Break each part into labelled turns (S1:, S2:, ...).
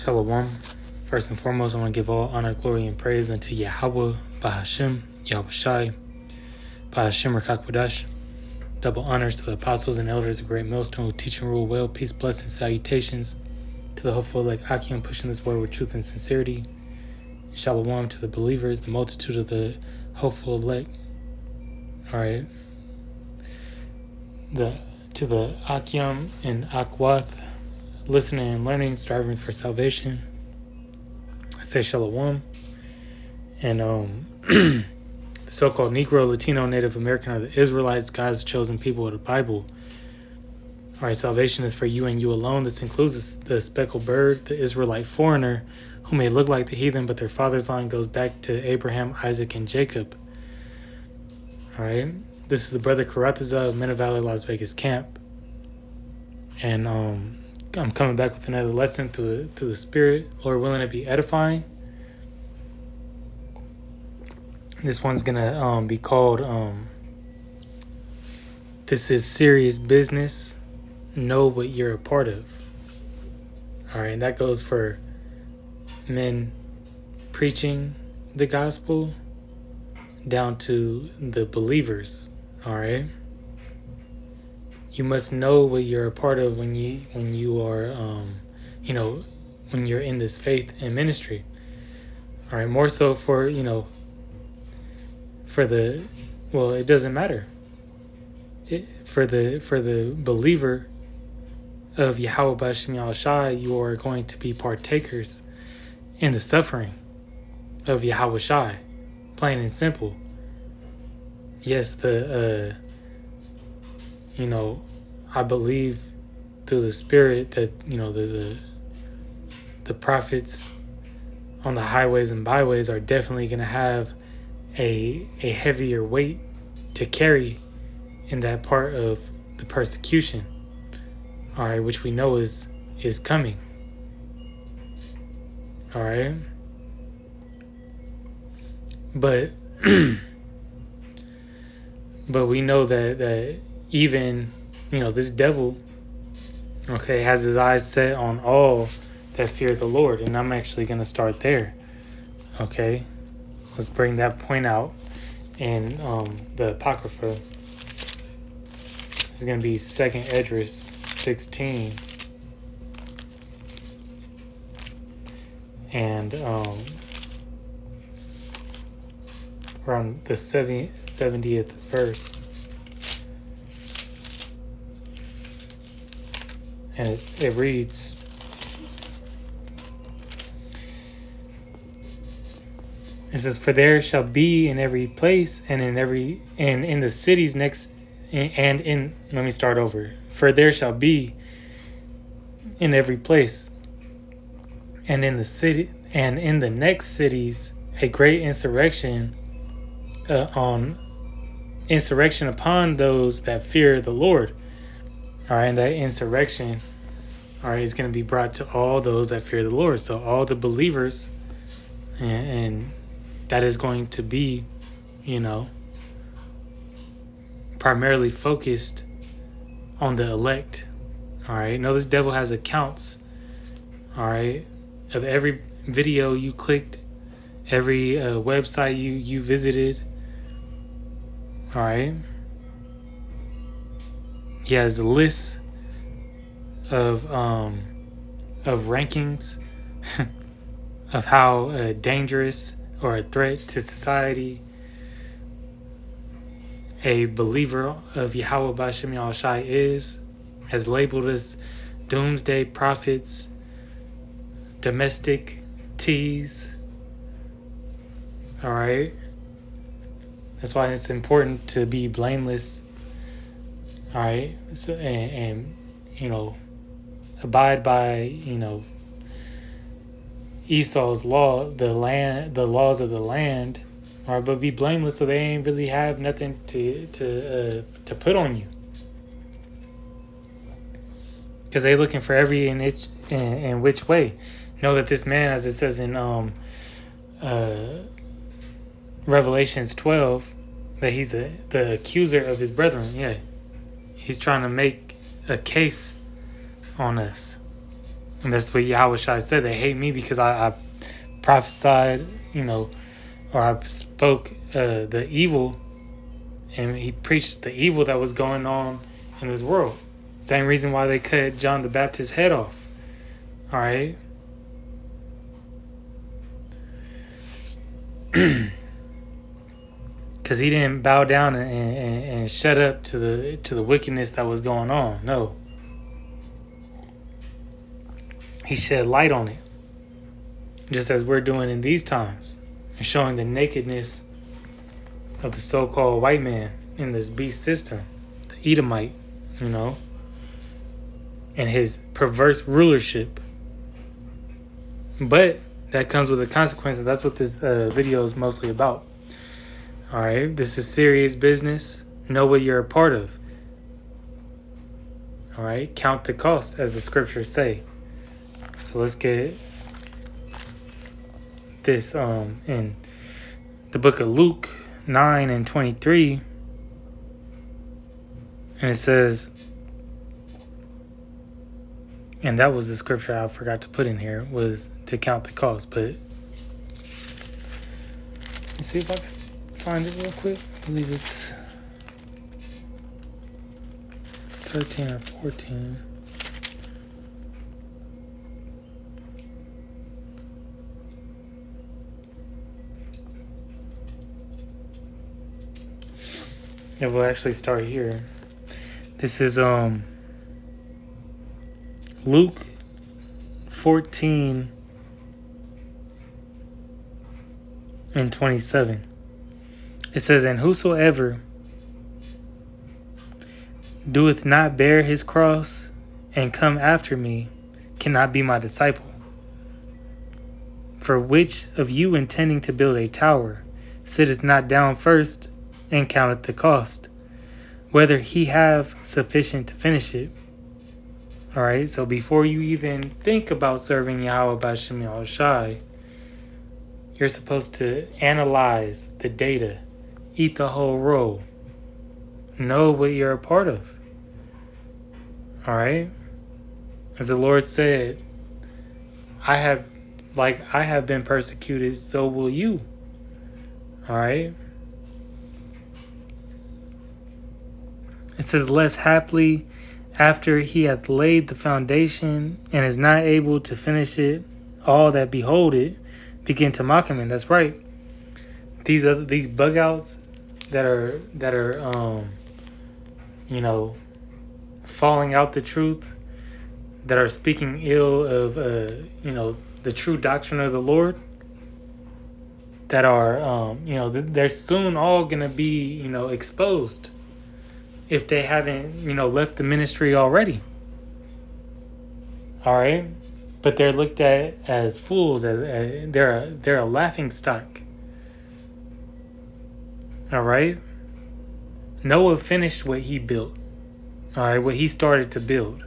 S1: Shalom. First and foremost, I want to give all honor, glory, and praise unto Yahweh, Bahashem, Yahweh Shai, Bahashem Rakakwadash. Double honors to the apostles and elders of Great Millstone who teach and rule well. Peace, blessings, salutations to the hopeful elect Akim, pushing this word with truth and sincerity. Shalom to the believers, the multitude of the hopeful elect. All right. To the Akim and Akwath, listening and learning, striving for salvation. I say shalom. And the so-called Negro, Latino, Native American are the Israelites, God's chosen people of the Bible. All right, salvation is for you and you alone. This includes the speckled bird, the Israelite foreigner, who may look like the heathen, but their father's line goes back to Abraham, Isaac, and Jacob. All right, this is the brother Karathaza of Men of Valor, Las Vegas camp. And I'm coming back with another lesson through the Spirit. Lord willing, to be edifying. This one's gonna be called "This is Serious Business. Know what you're a part of." All right, and that goes for men preaching the gospel down to the believers. All right. You must know what you're a part of when you are, when you're in this faith and ministry. All right, more so for, it doesn't matter. For the believer of Yahweh B'Shem Yahushai, you are going to be partakers in the suffering of Yahweh Shai, plain and simple. Yes, I believe through the Spirit that, the prophets on the highways and byways are definitely going to have a heavier weight to carry in that part of the persecution, all right, which we know is coming, all right, but we know that even, this devil, okay, has his eyes set on all that fear the Lord. And I'm actually going to start there. Okay. Let's bring that point out in the Apocrypha. This is going to be 2nd Esdras 16. And around the 70th verse. And it reads, it says, "For there shall be in every place and in the cities next, and in," let me start over. "For there shall be in every place and in the city and in the next cities a great insurrection upon those that fear the Lord." All right, and that insurrection, all right, is going to be brought to all those that fear the Lord. So all the believers, and that is going to be, primarily focused on the elect. All right, know this devil has accounts, all right, of every video you clicked, every website you visited. All right. He has a list of rankings of how dangerous or a threat to society a believer of Yahweh B'Shem Yahushai is, has labeled us doomsday prophets, domestic teas. All right. That's why it's important to be blameless. All right, so and abide by Esau's law, the laws of the land, all right, but be blameless so they ain't really have nothing to put on you, because they looking for every inch and which way. Know that this man, as it says in Revelations 12, that he's the accuser of his brethren. Yeah. He's trying to make a case on us. And that's what Yahweh Shai said. They hate me because I prophesied, or I spoke the evil, and he preached the evil that was going on in this world. Same reason why they cut John the Baptist's head off. All right. Because he didn't bow down and shut up to the wickedness that was going on. No. He shed light on it, just as we're doing in these times, and showing the nakedness of the so-called white man in this beast system, the Edomite, and his perverse rulership. But that comes with a consequence, and that's what this video is mostly about. All right, this is serious business. Know what you're a part of. All right, count the cost, as the scriptures say. So let's get this in the book of Luke 9:23, and it says, and that was the scripture I forgot to put in here, was to count the cost. But let's see if I can find it real quick. I believe it's 13 or 14. Yeah, we'll actually start here. This is Luke 14:27. It says, "And whosoever doeth not bear his cross and come after me cannot be my disciple. For which of you intending to build a tower sitteth not down first and counteth the cost, whether he have sufficient to finish it?" All right, so before you even think about serving Yahweh B'Shem Yahushai, you're supposed to analyze the data, eat the whole roll, know what you're a part of. All right, as the Lord said, I have been persecuted, so will you. All right. It says, "Less haply, after he hath laid the foundation and is not able to finish it, all that behold it begin to mock him." And that's right. These bug outs that are falling out the truth, that are speaking ill of the true doctrine of the Lord, that are they're soon all gonna be exposed, if they haven't, left the ministry already. All right? But they're looked at as fools, as they're a laughing stock. All right? Noah finished what he built. All right, what he started to build.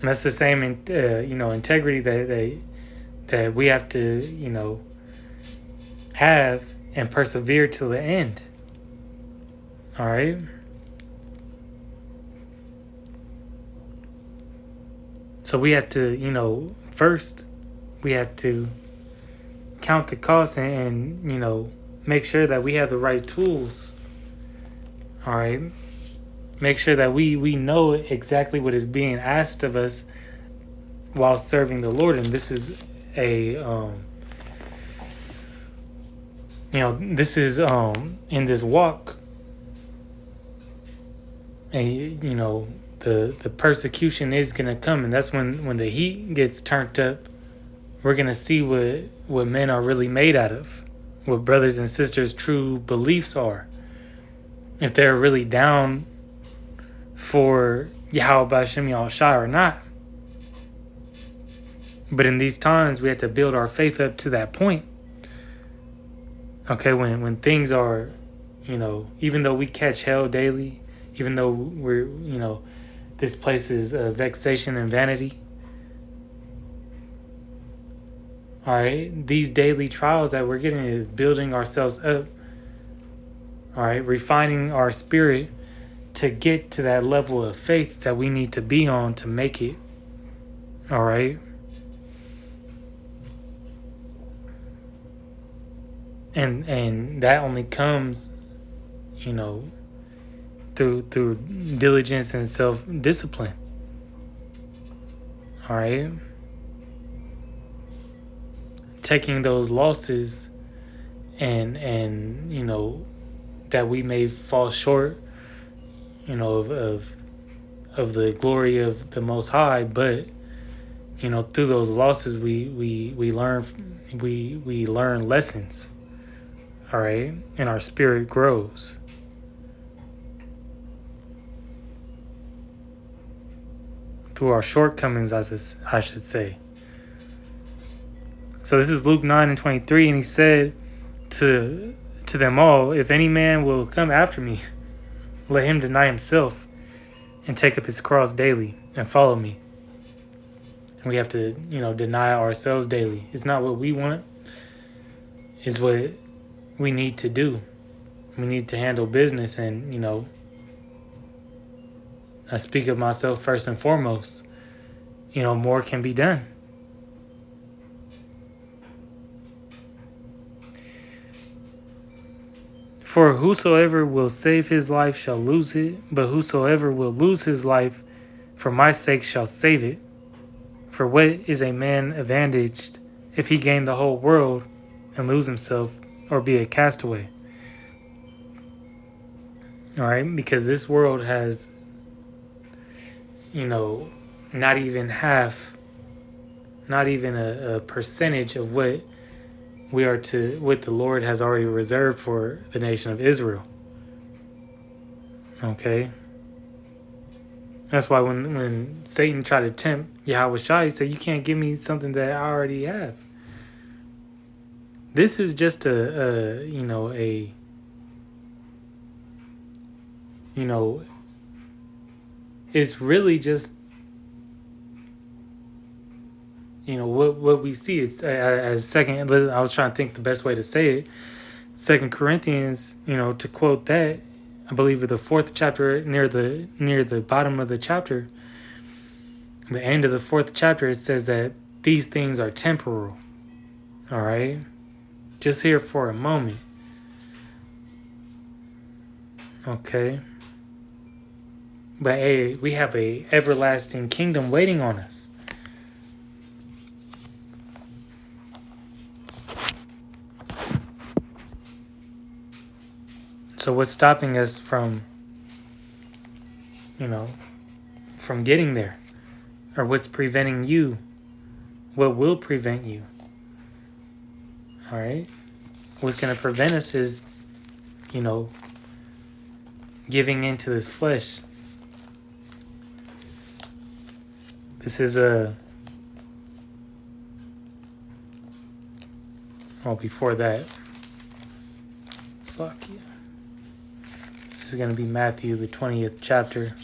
S1: And that's the same integrity that we have to, have and persevere till the end. All right? So we have to, first we have to count the costs and make sure that we have the right tools. All right. Make sure that we know exactly what is being asked of us while serving the Lord. And this is in this walk, the persecution is going to come, and that's when the heat gets turned up. We're going to see what men are really made out of, what brothers and sisters' true beliefs are, if they're really down for Yahweh B'Shem Yahushai or not. But in these times, we have to build our faith up to that point. Okay, when things are, even though we catch hell daily, even though we're, this place is vexation and vanity. All right, these daily trials that we're getting is building ourselves up. All right, refining our spirit to get to that level of faith that we need to be on to make it. All right. And that only comes, you know, through diligence and self-discipline. All right. Taking those losses and you know, that we may fall short, you know, of the glory of the Most High, but you know, through those losses we learn lessons. All right. And our spirit grows. Through our shortcomings, I should say. So this is Luke 9:23, and he said to them all, if any man will come after me, let him deny himself and take up his cross daily and follow me. And we have to, you know, deny ourselves daily. It's not what we want, it's what we need to do. We need to handle business, and, you know, I speak of myself first and foremost. You know, more can be done. For whosoever will save his life shall lose it, but whosoever will lose his life for my sake shall save it. For what is a man advantaged if he gain the whole world and lose himself or be a castaway? All right, because this world has, you know, not even half, not even a percentage of what what the Lord has already reserved for the nation of Israel. Okay? That's why when Satan tried to tempt Yahweh Shai, he said, you can't give me something that I already have. This is just it's really just, you know, what we see is as second. I was trying to think the best way to say it. 2 Corinthians, you know, to quote that, I believe the 4th chapter, near the bottom of the chapter, the end of the 4th chapter, it says that these things are temporal. All right, just here for a moment. Okay, but hey, we have a everlasting kingdom waiting on us. So what's stopping us from, you know, from getting there? Or what's preventing you? What will prevent you? All right? What's going to prevent us is, you know, giving into this flesh. This is before that. Slakia. This is going to be Matthew, the 20th chapter.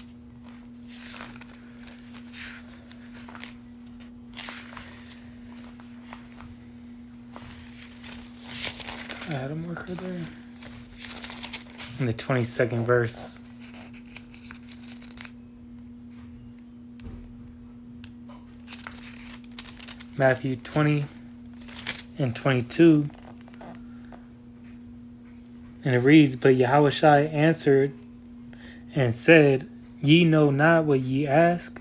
S1: I had a marker there. In the 22nd verse. Matthew 20 and 22. And it reads, but Yahushua answered and said, ye know not what ye ask.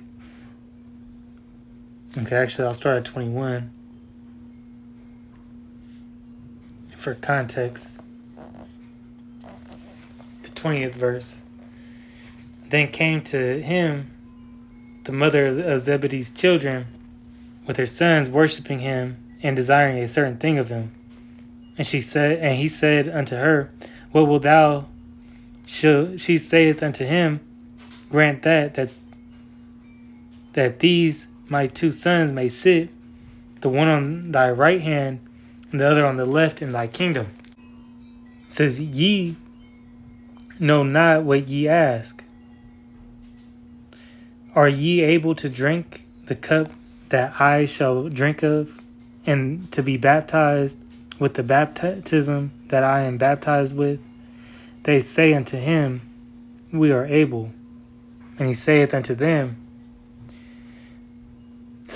S1: Okay, actually I'll start at 21. For context. The 20th verse. Then came to him the mother of Zebedee's children with her sons, worshiping him and desiring a certain thing of him. And he said unto her, what wilt thou? She saith unto him, grant that these my 2 sons may sit, the one on thy right hand and the other on the left in thy kingdom. It says, ye know not what ye ask. Are ye able to drink the cup that I shall drink of, and to be baptized with the baptism that I am baptized with? They say unto him, we are able. And he saith unto them,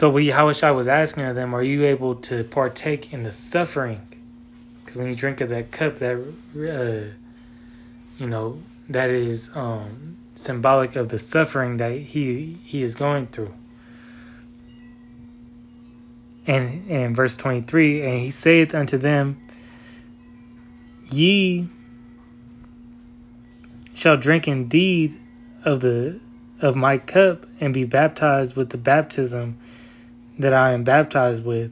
S1: So Yahushua was asking of them, are you able to partake in the suffering? Because when you drink of that cup, that that is symbolic of the suffering that he is going through. And verse 23, and he saith unto them, ye shall drink indeed of my cup, and be baptized with the baptism that I am baptized with,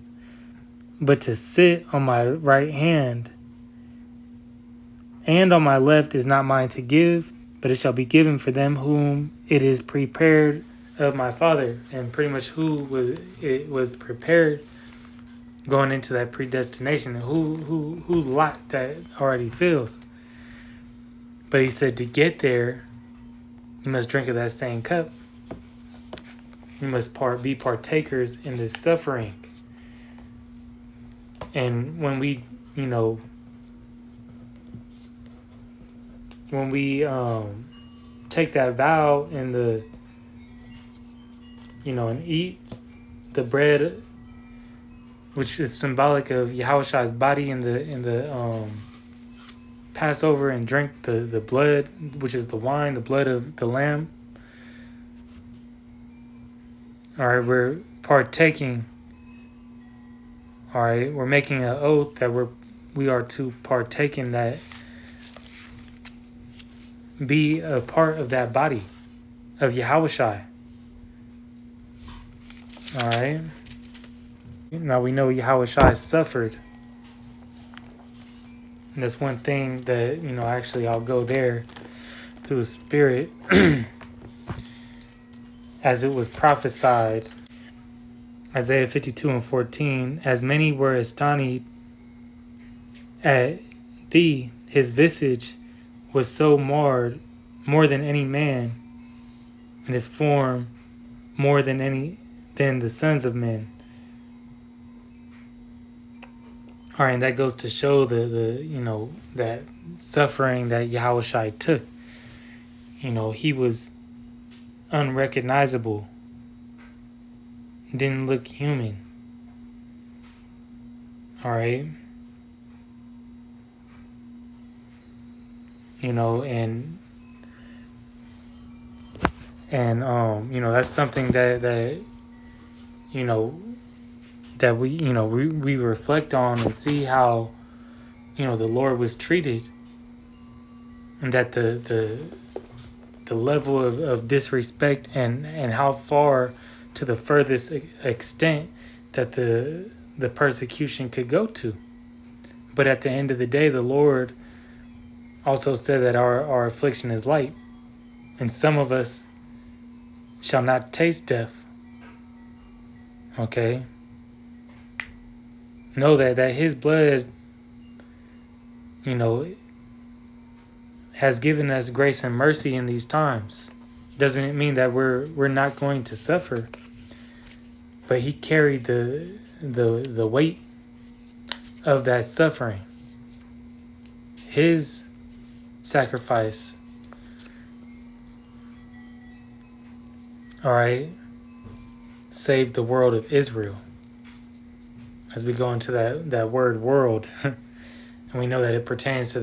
S1: but to sit on my right hand and on my left is not mine to give, but it shall be given for them whom it is prepared of my Father. And pretty much it was prepared going into that predestination, and whose lot that already fills. But he said to get there, you must drink of that same cup. You must be partakers in this suffering. And when we take that vow in and eat the bread, which is symbolic of Yahushua's body in the Passover, and drink the blood, which is the wine, the blood of the Lamb. All right, we're partaking. All right, we're making an oath that we are to partake in that, be a part of that body of Yahushua. All right. Now we know Yahushua suffered. And that's one thing that, actually I'll go there through the Spirit. As it was prophesied, Isaiah 52:14, as many were astonished at thee, his visage was so marred, more than any man, and his form more than the sons of men. All right, and that goes to show the that suffering that Yahushua took. He was unrecognizable, didn't look human. All right. And that's something that that we reflect on and see how the Lord was treated, and that the level of disrespect and how far to the furthest extent that the persecution could go to. But at the end of the day, the Lord also said that our affliction is light, and some of us shall not taste death. Okay? Know that his blood, has given us grace and mercy in these times. Doesn't mean that we're not going to suffer, but he carried the weight of that suffering. His sacrifice, all right, saved the world of Israel. As we go into that word world, and we know that it pertains to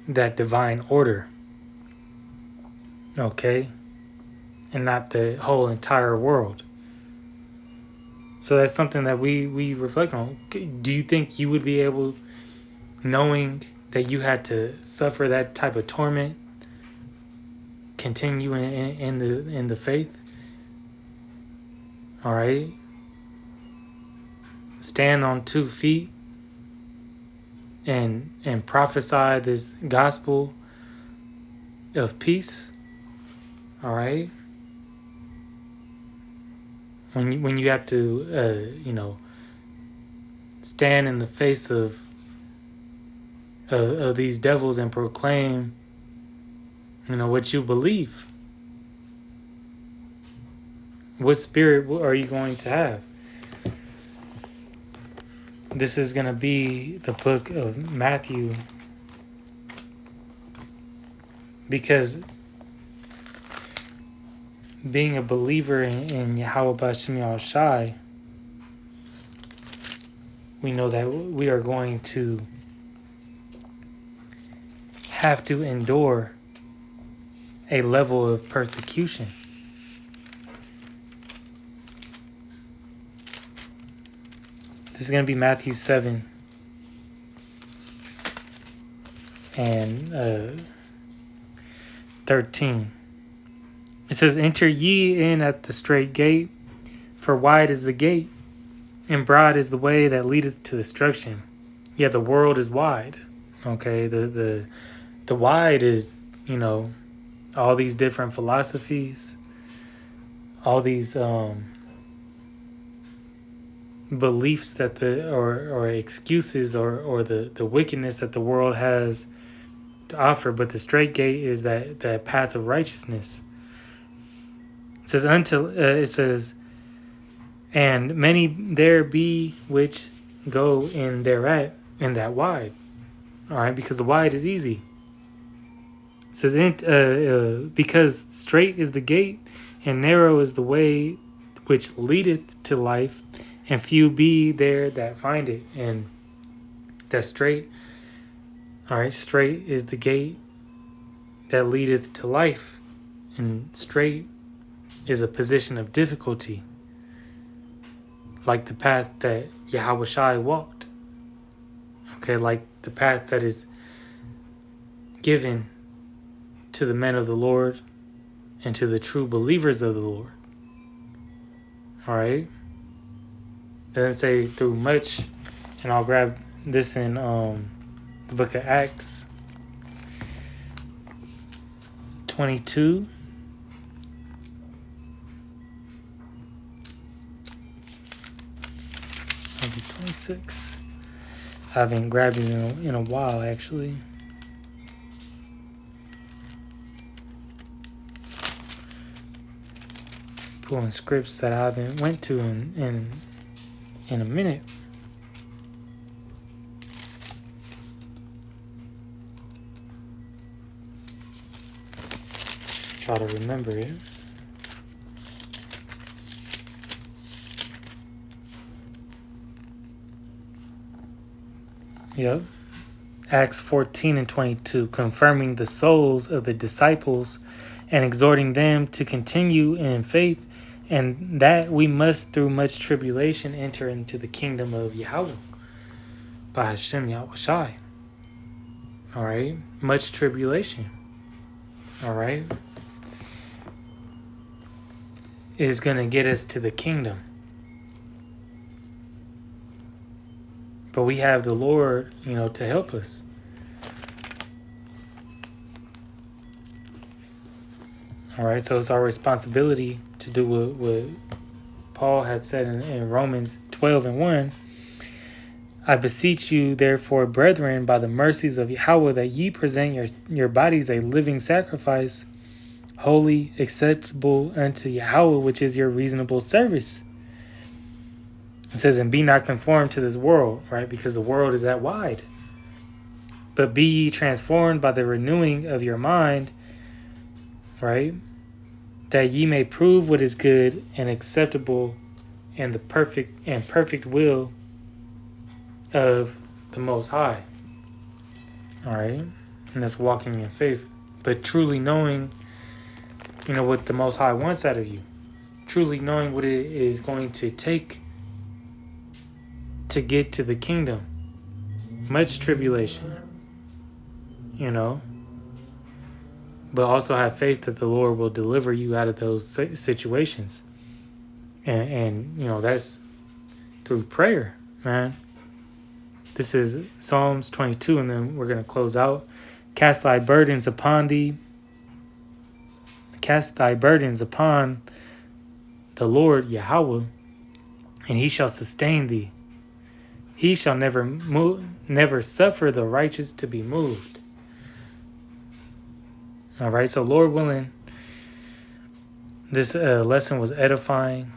S1: that divine order, okay, and not the whole entire world. So that's something that we reflect on. Do you think you would be able, knowing that you had to suffer that type of torment, continue in the faith? All right. Stand on 2 feet and prophesy this gospel of peace. All right. When you have to stand in the face of these devils and proclaim what you believe. What spirit are you going to have? This is going to be the book of Matthew, because being a believer in Yahweh B'Shem Yahushai, we know that we are going to have to endure a level of persecution. This is going to be Matthew 7 and 13. It says, "Enter ye in at the straight gate, for wide is the gate, and broad is the way that leadeth to destruction. Yet the world is wide." Okay, the wide is, all these different philosophies, all these beliefs that or excuses or the wickedness that the world has to offer. But the straight gate is that path of righteousness. It says and many there be which go in thereat in that wide. All right, because the wide is easy. It says because straight is the gate and narrow is the way which leadeth to life, and few be there that find it. And that straight, all right, straight is the gate that leadeth to life, and straight is a position of difficulty, like the path that Yahweh Shai walked. Okay, like the path that is given to the men of the Lord and to the true believers of the Lord. All right. Doesn't say through much, and I'll grab this in the book of Acts 22. Maybe 26. I haven't grabbed it in a while, actually. Pulling scripts that I haven't went to in a minute. Try to remember it. Yep. Acts 14 and 22, confirming the souls of the disciples and exhorting them to continue in faith, and that we must through much tribulation enter into the kingdom of Yahweh by Hashem Yahushai. All right, much tribulation. All right, is going to get us to the kingdom. But we have the Lord, to help us. All right, so it's our responsibility to do what Paul had said in Romans 12 and 1. "I beseech you, therefore, brethren, by the mercies of Yahweh, that ye present your bodies a living sacrifice, holy, acceptable unto Yahweh, which is your reasonable service." It says, "And be not conformed to this world," right? Because the world is that wide. "But be ye transformed by the renewing of your mind," right? "That ye may prove what is good and acceptable and the perfect will of the Most High." All right? And that's walking in faith. But truly knowing, what the Most High wants out of you. Truly knowing what it is going to take to get to the kingdom. Much tribulation. But also have faith that the Lord will deliver you out of those situations. And that's through prayer, man. This is Psalms 22, and then we're going to close out. Cast thy burdens upon thee. Cast thy burdens upon the Lord Yahweh, and he shall sustain thee. He shall never suffer the righteous to be moved. All right, so Lord willing, this lesson was edifying.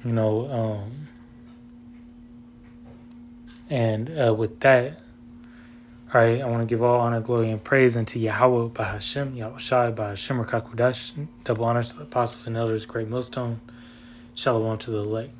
S1: And with that, All right, I want to give all honor, glory, and praise unto Yahweh by Hashem, Yahushai by Hashem Rakakwadash. Double honors to the apostles and elders, great millstone. Shalom to the elect.